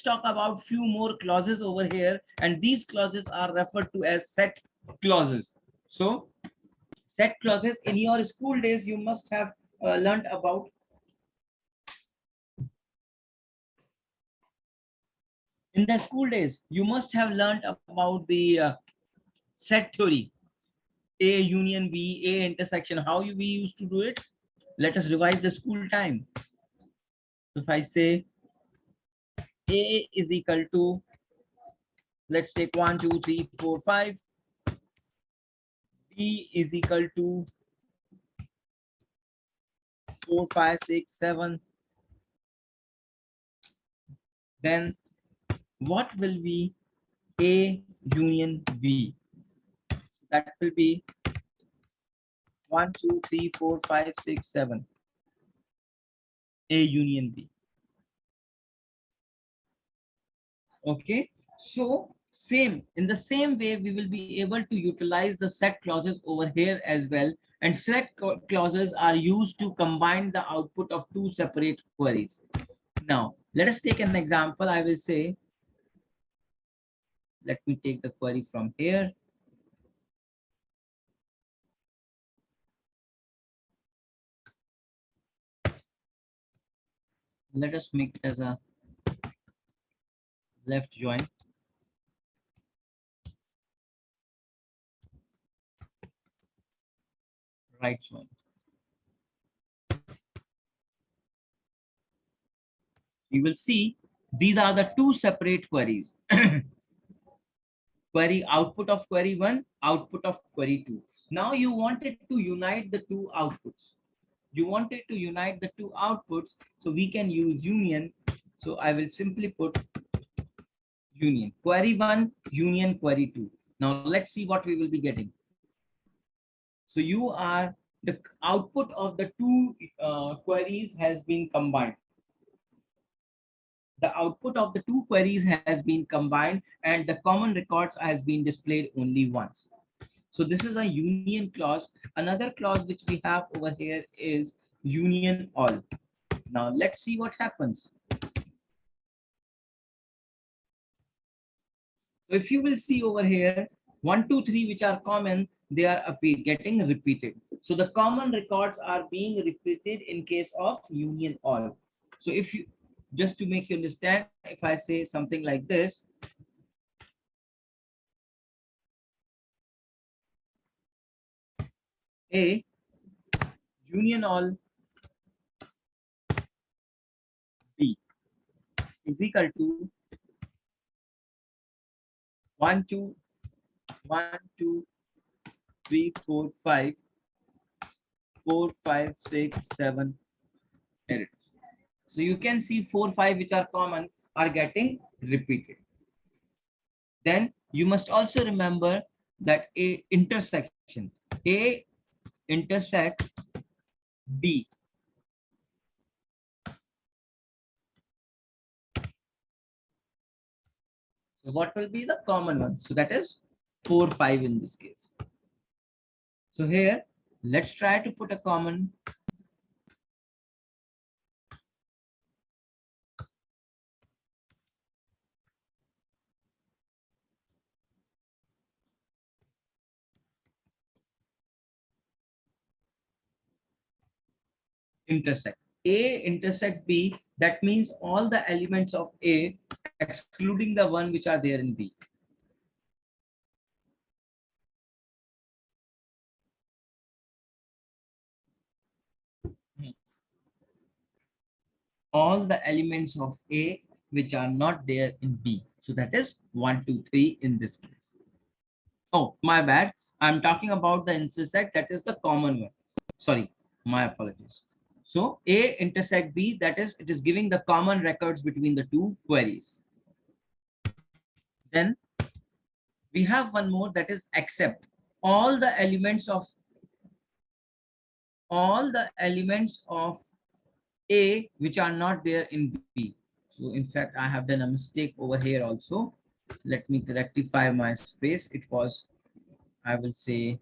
let's talk about few more clauses over here, and these clauses are referred to as set clauses. So set clauses, in your school days you must have learned about in the school days you must have learned about the set theory, A union B, A intersection, how we used to do it. Let us revise the school time. If I say A is equal to, let's take 1 2 3 4 5, B is equal to 4 5 6 7, then what will be A union B? That will be 1 2 3 4 5 6 7, A union B. Okay, so same, in the same way we will be able to utilize the set clauses over here as well, and set clauses are used to combine the output of two separate queries. Now let us take an example. I will say, let me take the query from here. Let us make it as a left join. Right join. You will see these are the two separate queries. Query output of query 1, output of query 2. Now you wanted to unite the two outputs. You wanted to unite the two outputs, so we can use union. So I will simply put union. Query 1, union query 2. Now let's see what we will be getting. So you are, the output of the two queries has been combined. The output of the two queries has been combined, and the common records has been displayed only once. So this is a union clause. Another clause which we have over here is union all. Now let's see what happens. So if you will see over here, 1 2 3 which are common, they are getting repeated. So the common records are being repeated in case of union all. So if you, just to make you understand, if I say something like this, A union all B is equal to 1 2 1 2 3 4 5 4 5 6 7 8. So you can see 4 5 which are common are getting repeated. Then you must also remember that A intersection, A intersect B. So what will be the common one? So that is 4 5 in this case. So here let's try to put a common. Intersect. A intersect B, that means all the elements of A excluding the one which are there in B. All the elements of A which are not there in B. So that is 1 2 3 in this case. Oh, my bad. I'm talking about the intersect, that is the common one. Sorry, my apologies. So A intersect B, that is, it is giving the common records between the two queries. Then we have one more, that is except. All the elements of A which are not there in B. So in fact, I have done a mistake over here also. Let me rectify my space. It was, I will say,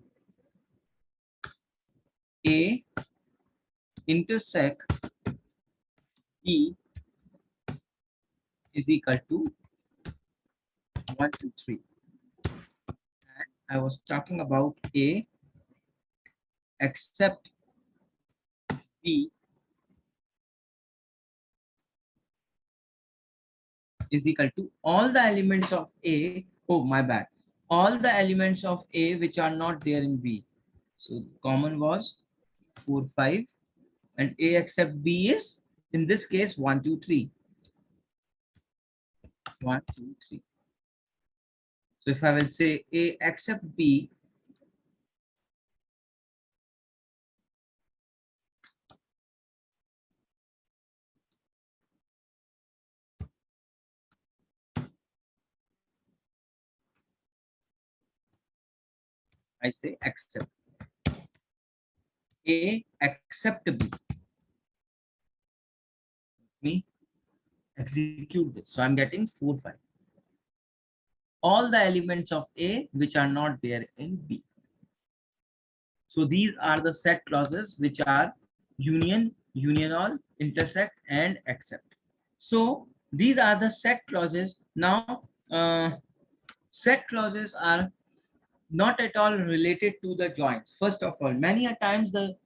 A intersect B is equal to 1, 2, 3. And I was talking about A except B is equal to all the elements of A. Oh, my bad. All the elements of A which are not there in B. So common was 4, 5, and A except B is in this case 1, 2, 3. 1, 2, 3. So if I will say A except B, I say except A except B. Me execute this. So I'm getting 4, 5. All the elements of A which are not there in B. So these are the set clauses which are union, union all, intersect, and except. So these are the set clauses. Now, set clauses are not at all related to the joins. First of all, many a times the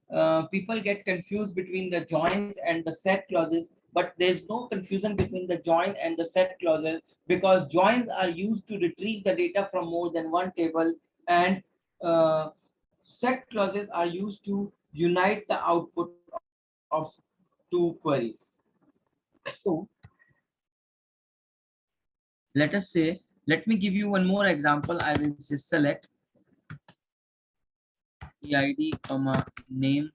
people get confused between the joins and the set clauses, but there's no confusion between the join and the set clauses, because joins are used to retrieve the data from more than one table, and set clauses are used to unite the output of two queries. So let us say, let me give you one more example. I will say select EID, name,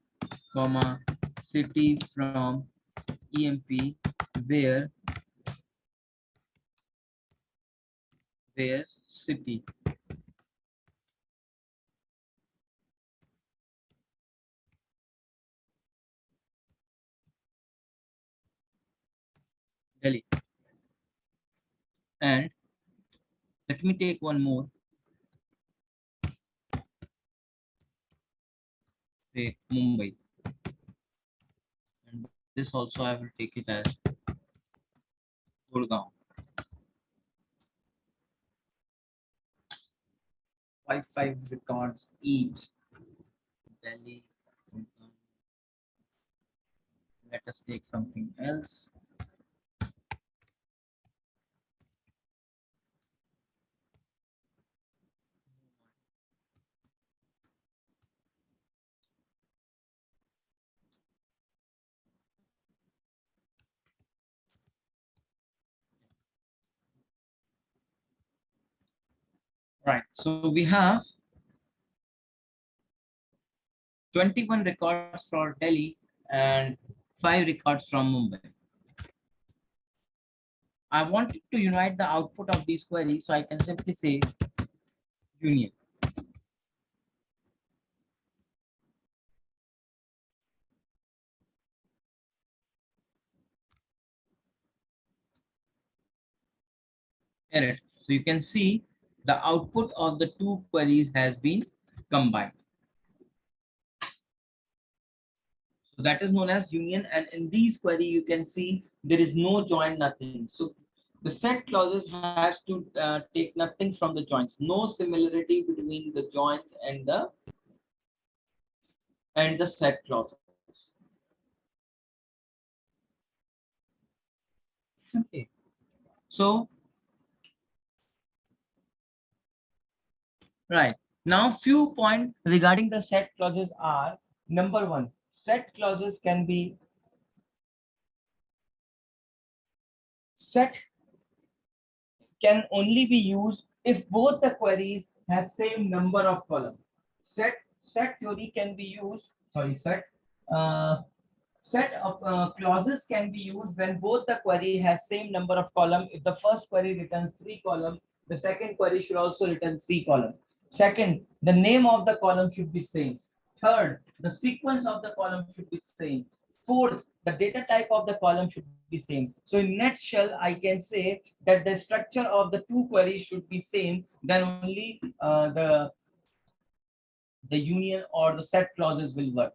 city from EMP, where city. Delhi. And let me take one more. Say Mumbai. And this also I will take it as Gurgaon. 5 records each. Delhi. Let us take something else. Right. So we have 21 records for Delhi and 5 records from Mumbai. I want to unite the output of these queries, so I can simply say union. Here, so you can see the output of the two queries has been combined. So that is known as union, and in these query you can see there is no join, nothing. So the set clauses has to take nothing from the joins. No similarity between the joins and the set clauses. Okay. So right now, few points regarding the set clauses are: number one, set clauses can only be used if both the queries has same number of columns. Set theory can be used. Sorry, uh, set of clauses can be used when both the query has same number of column. If the first query returns 3 column, the second query should also return 3 column. Second, the name of the column should be same. Third, the sequence of the column should be same. Fourth, the data type of the column should be same. So in nutshell, I can say that the structure of the two queries should be same. Then only the union or the set clauses will work.